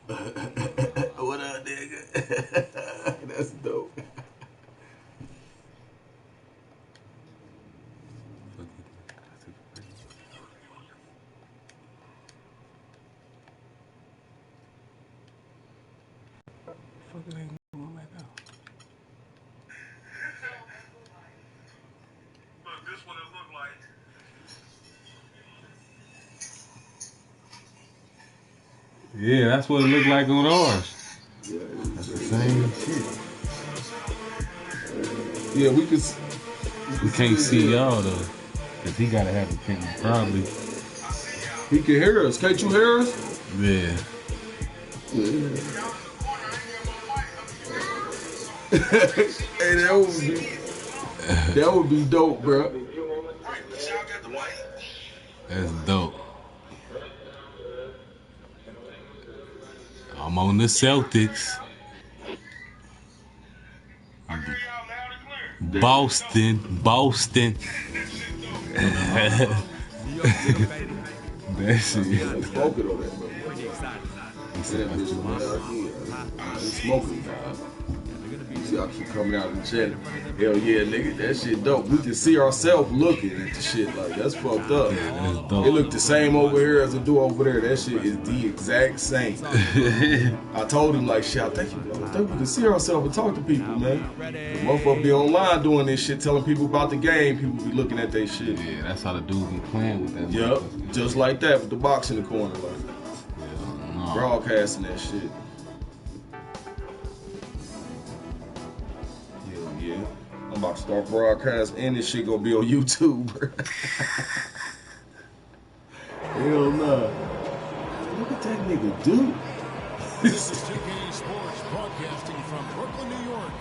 What up, nigga? That's dope. Yeah, that's what it looked like on ours. Yeah, that's the same shit. Yeah, we can't see y'all though, cause he gotta have a thing. Probably. He can hear us. Can't you hear us? Yeah. Hey, that would be dope, bro. That's dope. I'm on the Celtics. Boston. That shit. Smoking on that, bro. He said, smoking, guys. See, I keep coming out and chatting. Hell yeah, nigga, that shit dope. We can see ourselves looking at the shit like that's fucked up. Yeah, that's dope. It look the same over here as it do over there. That shit is the exact same. I told him like, shit, I think we can see ourselves and talk to people, man. The motherfucker be online doing this shit, telling people about the game. People be looking at their shit. Yeah, that's how the dudes be playing with that. Yep, just like that with the box in the corner, like broadcasting that shit. Yeah, I'm about to start broadcasting, and this shit gonna be on YouTube. Hell no. Look at that nigga do. This is TK Sports broadcasting from Brooklyn, New York,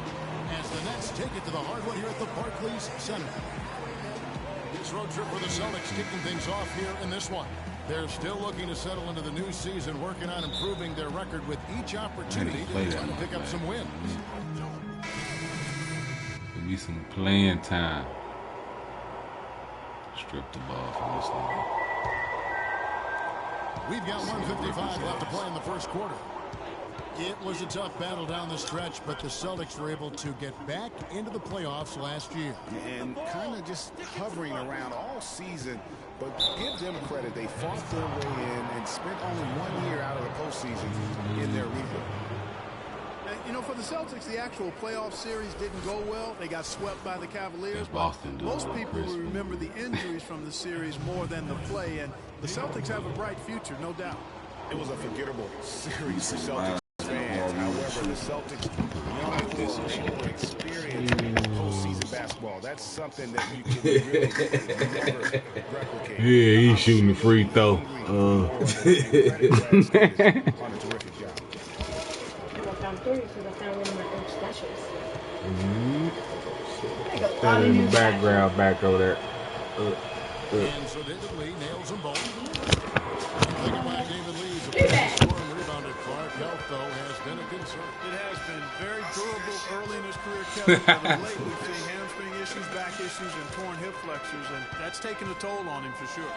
as the Nets take it to the hardwood here at the Barclays Center. This road trip for the Celtics kicking things off here in this one. They're still looking to settle into the new season, working on improving their record with each opportunity to try to pick up some wins. Give me some playing time. Strip the ball from this nigga. We've got 1:55 left to play in the first quarter. It was a tough battle down the stretch, but the Celtics were able to get back into the playoffs last year. And kind of just hovering around all season, but give them credit. They fought their way in and spent only 1 year out of the postseason in their rebuild. You know, for the Celtics, the actual playoff series didn't go well. They got swept by the Cavaliers. Boston, most people will remember the injuries from the series more than the play, and the Celtics have a bright future, no doubt. It was a forgettable series for Celtics fans. However, the Celtics experience postseason basketball. That's something that you can really never replicate. Yeah, he's shooting the free throw. On a terrific job. That in the background back over there. And so David Lee nails them both. Thinking by David Lee's a scoring rebound at Clark. Health, though, has been a concern. It has been very durable early in his career, Kevin, but of late we've seen hamstring issues, back issues, and torn hip flexors, and that's taken a toll on him for sure.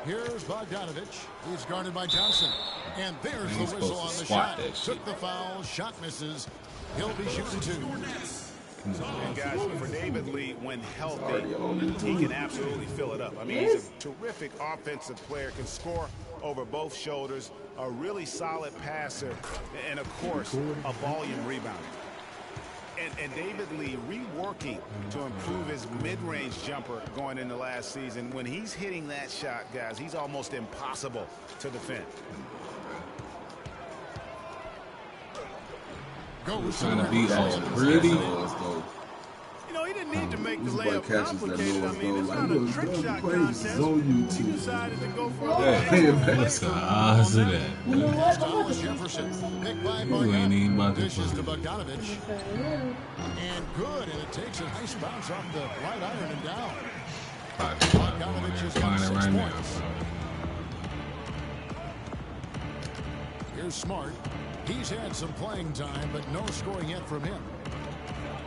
Here's Bogdanovich. He's guarded by Johnson. And there's the whistle on the shot. Took the foul. Shot misses. He'll be shooting two. And guys, for David Lee, when healthy, he can absolutely fill it up. I mean, he's a terrific offensive player, can score over both shoulders, a really solid passer, and of course, a volume rebounder. And David Lee reworking to improve his mid-range jumper going into last season. When he's hitting that shot, guys, he's almost impossible to defend. Goes Trying to be all pretty. You know, he didn't need to make the layup complicated. I mean, it's not a trick shot contest. He decided to go for it. What's the odds of that? Jefferson. Picked by You ain't even about to dishes to Bogdanovich. And good, and it takes a nice bounce off the right iron and down. Bogdanovich has got 6 points. Here's Smart. He's had some playing time, but no scoring yet from him.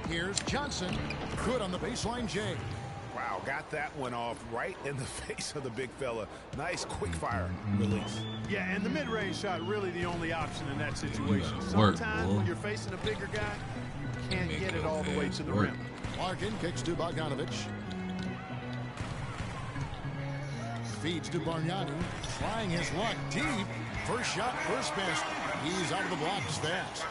Here's Johnson. Good on the baseline, Jay. Wow, got that one off right in the face of the big fella. Nice quick fire release. Yeah, and the mid-range shot really the only option in that situation. Work, Sometimes when you're facing a bigger guy, you can't get it all the way to the rim. Larkin kicks to Bogdanovich. Feeds to Bargnani. Trying his luck deep. First shot, first miss. He's out of the blocks fast.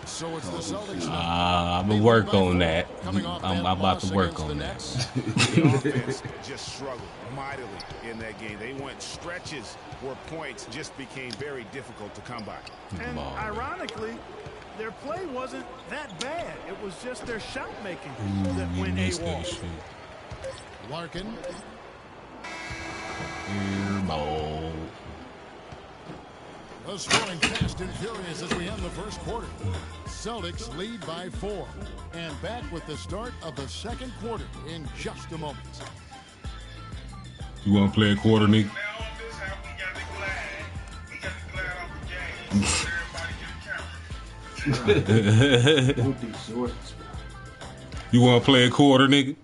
So it's the Celtics. I'm going to work on that. I'm about to work on that. The offense just struggled mightily in that game. They went stretches where points just became very difficult to come by. And ironically, their play wasn't that bad. It was just their shot making that went AWOL. Larkin. Ball. The scoring fast and furious as we end the first quarter. Celtics lead by 4. And back with the start of the second quarter in just a moment. You want to play a quarter, Nick? You want to play a quarter, nigga?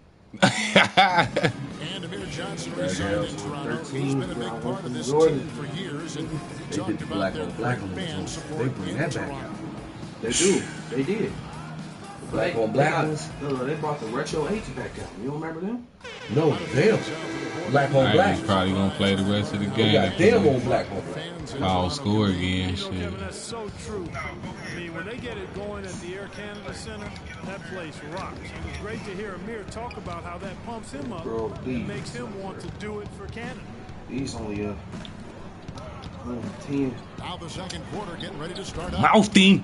And Amir Johnson resigned in Toronto. He's been a big part of this team for years and talked about their great fan support in Toronto. They do. They did. Black on black ones. They brought the retro 8s back out. You don't remember them? No, damn. Black on black. He's probably gonna play the rest of the We game. got damn on black on black. Foul score again. Shit. Kevin, that's so true. I mean, when they get it going at the Air Canada Center, that place rocks. And it's great to hear Amir talk about how that pumps him up and makes him want to do it for Canada. These only 10. Now the second quarter getting ready to start up. Mouth team.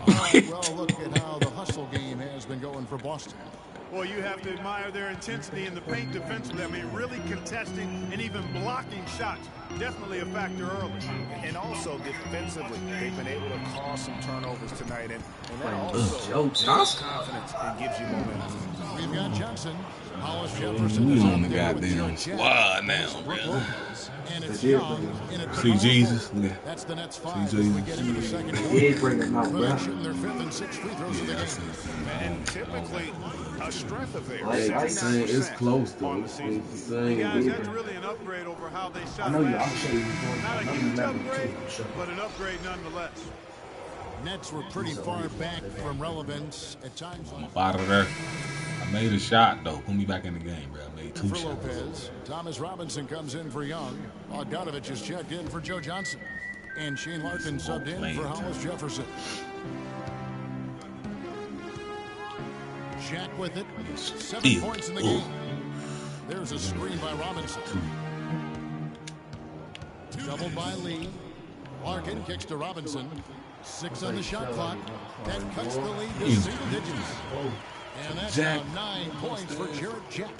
Well, look at how the hustle game has been going for Boston. Well, you have to admire their intensity in the paint defensively. I mean, really contesting and even blocking shots. Definitely a factor early. And also defensively, they've been able to cause some turnovers tonight. And that also builds confidence and gives you momentum. We've got Johnson. Hollis Jefferson is We on on the there with goddamn Jared Jack. squad now, bro. And it's Young in a See Jesus? Yeah. That's the Nets 5 See as we Jesus. get into the second He quarter. ain't bring them out, bro. They're shooting their 5th and 6th free throws of the game. And typically, a strength of theirs. Like I'm saying, it's close though. on the It's season. the same. Guys, that's really an upgrade over how they shot I know you. last I'll show you. Not a huge upgrade, but an upgrade nonetheless. Nets were pretty far back from relevance at times. I'm out of there. I made a shot though. Put me back in the game, bro. I made 2 For shots. Lopez, Thomas Robinson comes in for Young. Bogdanovich is checked in for Joe Johnson. And Shane Larkin subbed in for Hollis Jefferson. Jack with it. 7 points in the game. There's a screen by Robinson. Doubled by Lee. Larkin kicks to Robinson. 6 on the shot clock. That cuts the lead to single digits. And that's now 9 points for Jared Jack.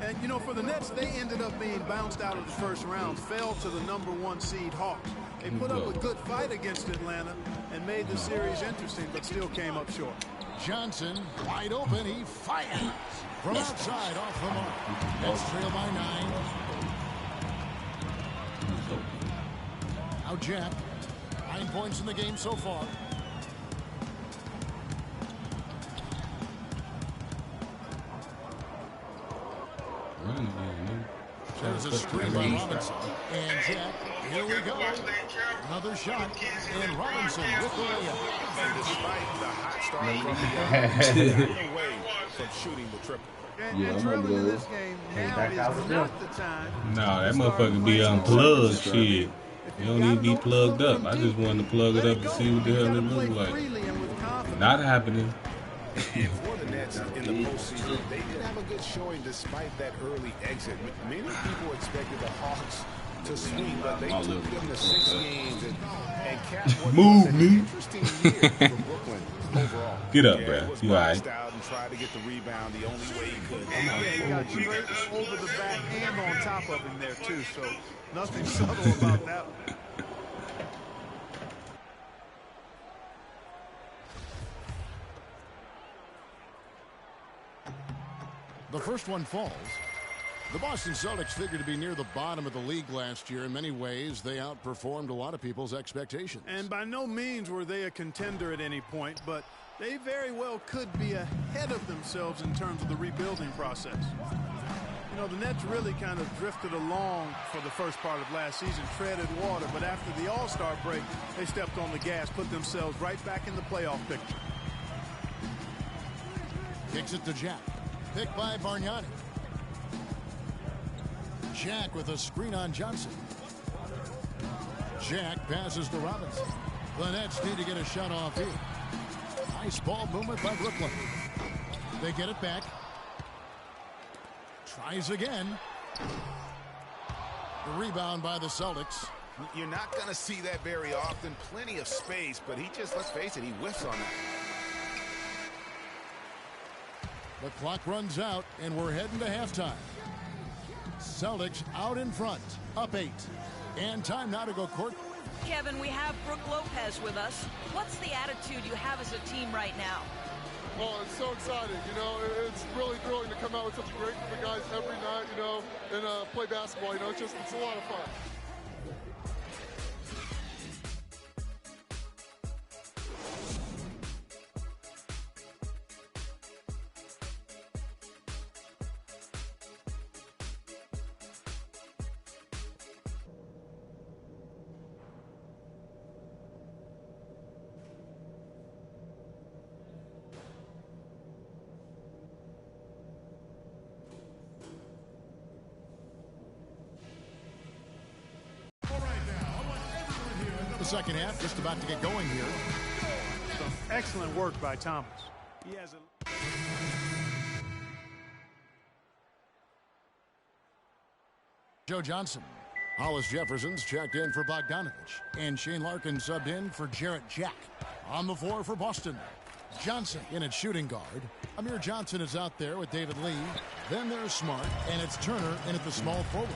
And, you know, for the Nets, they ended up being bounced out of the first round, fell to the #1 seed Hawks. They put up a good fight against Atlanta and made the series interesting, but still came up short. Johnson, wide open, he fires from outside off the mark. Nets trail by 9. Now Jack, 9 points in the game so far. There's a screen by Robinson. And Jack, here we go. Another shot. And Robinson with the layup. And despite the hot start from the away from shooting the triple. And, Yeah, and I drilling remember in that. this game now is not the time. Nah, that motherfucker be unplugged. Shit. You don't need to be plugged up. I just wanted to plug it up to see what the hell it look like. Not happening. And for the Nets in the postseason, they did have a good showing despite that early exit. Many people expected the Hawks to sweep, but they took them to 6 games and capped what Move was an me. interesting year for Brooklyn overall. Get up, Yeah, bro. he was You all right? boxed out and tried to get the rebound the only way he could. Yeah, he got straight over the back and on top of him there, too. So nothing subtle about that one. The first one falls. The Boston Celtics figured to be near the bottom of the league last year. In many ways, they outperformed a lot of people's expectations. And by no means were they a contender at any point, but They very well could be ahead of themselves in terms of the rebuilding process. You know, the Nets really kind of drifted along for the first part of last season, treaded water, but after the All-Star break, they stepped on the gas, put themselves right back in the playoff picture. Kicks it to Jack. Picked by Bargnani. Jack with a screen on Johnson. Jack passes to Robinson. The Nets need to get a shot off here. Nice ball movement by Brooklyn. They get it back. Tries again. The rebound by the Celtics. You're not going to see that very often. Plenty of space, but he just, let's face it, he whiffs on that. The clock runs out, and we're heading to halftime. Celtics out in front, up 8. And time now to go court. Kevin, we have Brooke Lopez with us. What's the attitude you have as a team right now? Well, it's so exciting. You know, it's really thrilling to come out with such a great group of guys every night, you know, and play basketball. You know, it's a lot of fun. The second half just about to get going here. Some excellent work by Thomas. He has a... Joe Johnson. Hollis Jefferson's checked in for Bogdanovich. And Shane Larkin subbed in for Jarrett Jack. On the floor for Boston, Johnson in at shooting guard. Amir Johnson is out there with David Lee. Then there's Smart, and it's Turner in at the small forward.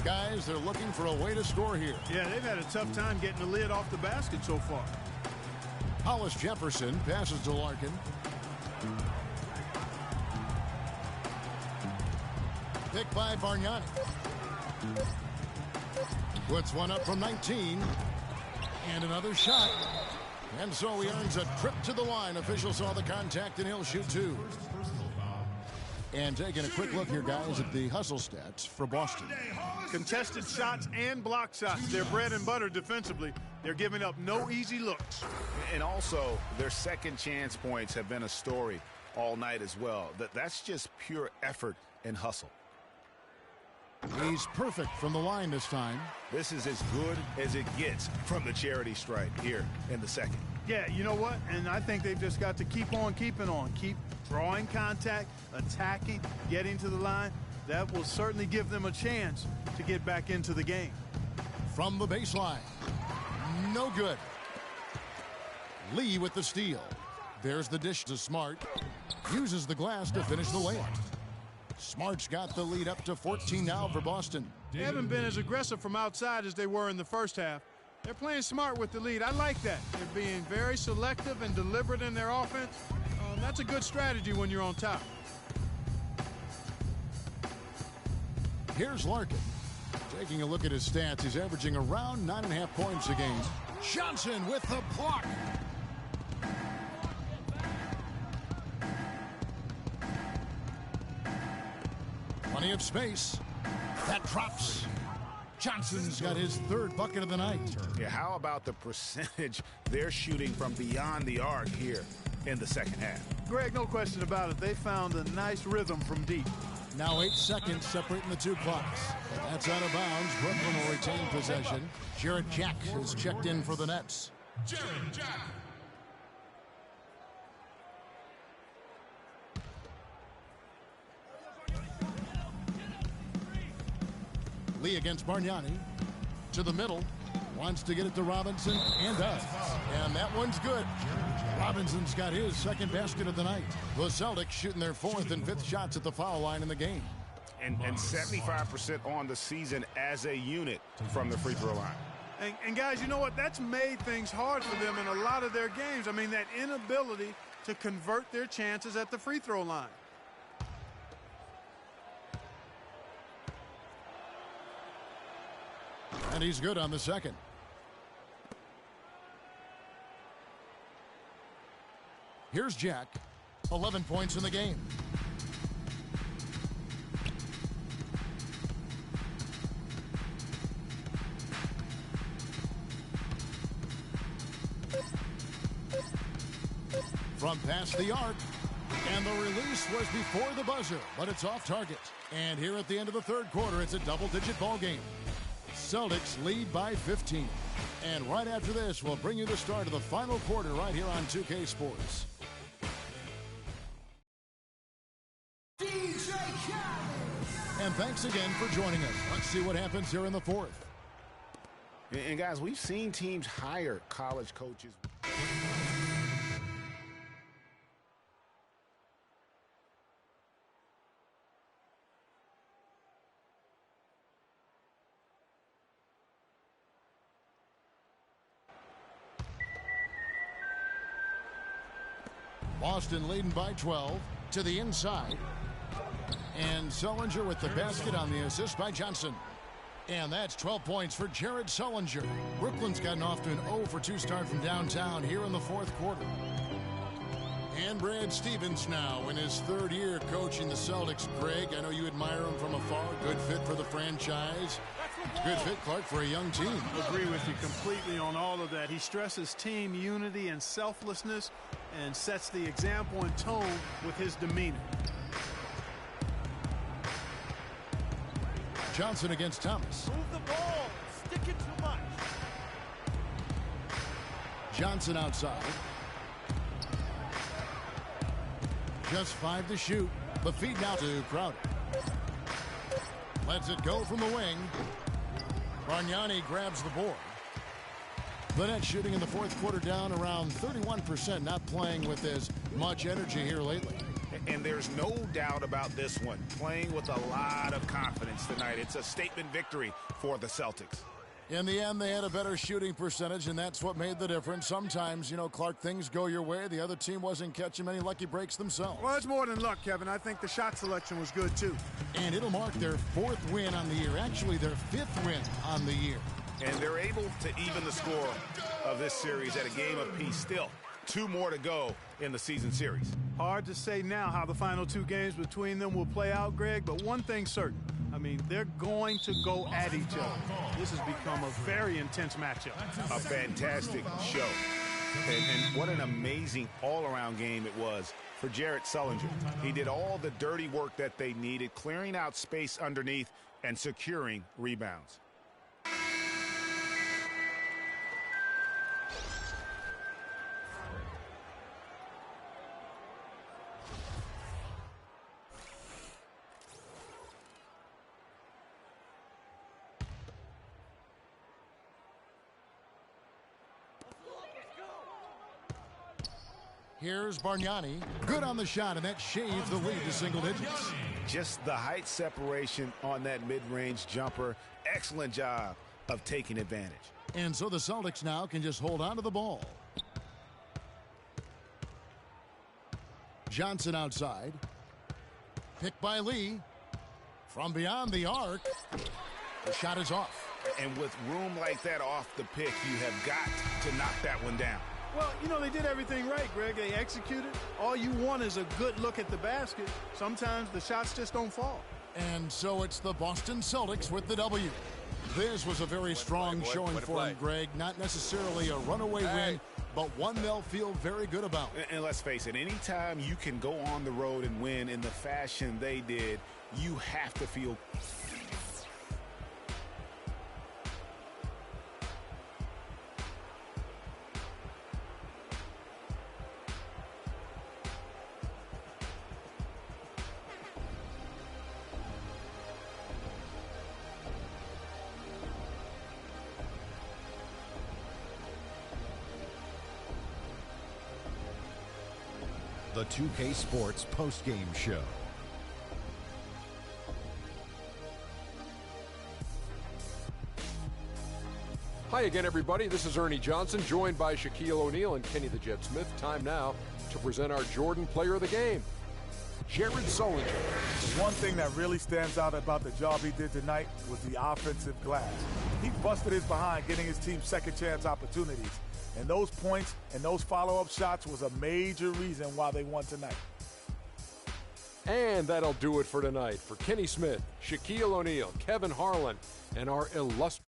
Guys, they're looking for a way to score here. Yeah, they've had a tough time getting the lid off the basket so far. Hollis Jefferson passes to Larkin. Picked by Bargnani. Puts one up from 19. And another shot. And so he earns a trip to the line. Official saw the contact, and he'll shoot 2. And taking a quick look here, guys, at the hustle stats for Boston. Contested shots and block shots. They're bread and butter defensively. They're giving up no easy looks. And also, their second chance points have been a story all night as well. That's just pure effort and hustle. He's perfect from the line this time. This is as good as it gets from the charity stripe here in the second. Yeah, you know what? And I think they've just got to keep on keeping on. Keep drawing contact, attacking, getting to the line. That will certainly give them a chance to get back into the game. From the baseline. No good. Lee with the steal. There's the dish to Smart. Uses the glass to finish the layup. Smart's got the lead up to 14 now for Boston. They haven't been as aggressive from outside as they were in the first half. They're playing smart with the lead. I like that. They're being very selective and deliberate in their offense. That's a good strategy when you're on top. Here's Larkin. Taking a look at his stats, he's averaging around 9.5 points a game. Johnson with the block. Plenty of space. That drops. Johnson's got his third bucket of the night. Yeah, how about the percentage they're shooting from beyond the arc here in the second half? Greg, no question about it. They found a nice rhythm from deep. Now 8 seconds separating the two clocks. That's out of bounds. Brooklyn will retain possession. Jarrett Jack is checked in for the Nets. Jarrett Jack. Lee against Bargnani. To the middle. Wants to get it to Robinson, and does. And that one's good. Robinson's got his second basket of the night. The Celtics shooting their 4th and 5th shots at the foul line in the game. And 75% on the season as a unit from the free throw line. And guys, you know what? That's made things hard for them in a lot of their games. I mean, that inability to convert their chances at the free throw line. And he's good on the second. Here's Jack. 11 points in the game. From past the arc. And the release was before the buzzer, but it's off target. And here at the end of the third quarter, it's a double-digit ball game. Celtics lead by 15. And right after this, we'll bring you the start of the final quarter right here on 2K Sports. And thanks again for joining us. Let's see what happens here in the fourth. And guys, we've seen teams hire college coaches. Boston leading by 12 to the inside. And Sullinger with the basket on the assist by Johnson. And that's 12 points for Jared Sullinger. Brooklyn's gotten off to an 0-for-2 start from downtown here in the fourth quarter. And Brad Stevens now in his third year coaching the Celtics. Greg, I know you admire him from afar. Good fit for the franchise. Good fit, Clark, for a young team. I agree with you completely on all of that. He stresses team unity and selflessness and sets the example and tone with his demeanor. Johnson against Thomas. Move the ball. Stick it too much. Johnson outside. Just 5 to shoot. The feed now to Crowder. Lets it go from the wing. Bargnani grabs the board. The Nets shooting in the fourth quarter down around 31%, not playing with as much energy here lately. And there's no doubt about this one. Playing with a lot of confidence tonight. It's a statement victory for the Celtics. In the end, they had a better shooting percentage, and that's what made the difference. Sometimes, you know, Clark, things go your way. The other team wasn't catching many lucky breaks themselves. Well, it's more than luck, Kevin. I think the shot selection was good, too. And it'll mark their 4th win on the year. Actually, their 5th win on the year. And they're able to even the score of this series at a game apiece. Still, 2 more to go in the season series. Hard to say now how the final 2 games between them will play out, Greg, but one thing's certain. I mean, they're going to go at each other. This has become a very intense matchup. A fantastic show. And what an amazing all-around game it was for Jared Sullinger. He did all the dirty work that they needed, clearing out space underneath and securing rebounds. Here's Bargnani. Good on the shot, and that shaves the lead to single digits. Just the height separation on that mid-range jumper. Excellent job of taking advantage. And so the Celtics now can just hold on to the ball. Johnson outside. Picked by Lee. From beyond the arc. The shot is off. And with room like that off the pick, you have got to knock that one down. Well, you know, they did everything right, Greg. They executed. All you want is a good look at the basket. Sometimes the shots just don't fall. And so it's the Boston Celtics with the W. This was a very strong showing for them, Greg. Not necessarily a runaway win, but one they'll feel very good about. And let's face it, anytime you can go on the road and win in the fashion they did, you have to feel the 2K Sports post-game show. Hi again, everybody. This is Ernie Johnson, joined by Shaquille O'Neal and Kenny the Jet Smith. Time now to present our Jordan Player of the Game, Jared Sullinger. The one thing that really stands out about the job he did tonight was the offensive glass. He busted his behind getting his team second chance opportunities. And those points and those follow-up shots was a major reason why they won tonight. And that'll do it for tonight. For Kenny Smith, Shaquille O'Neal, Kevin Harlan, and our illustrious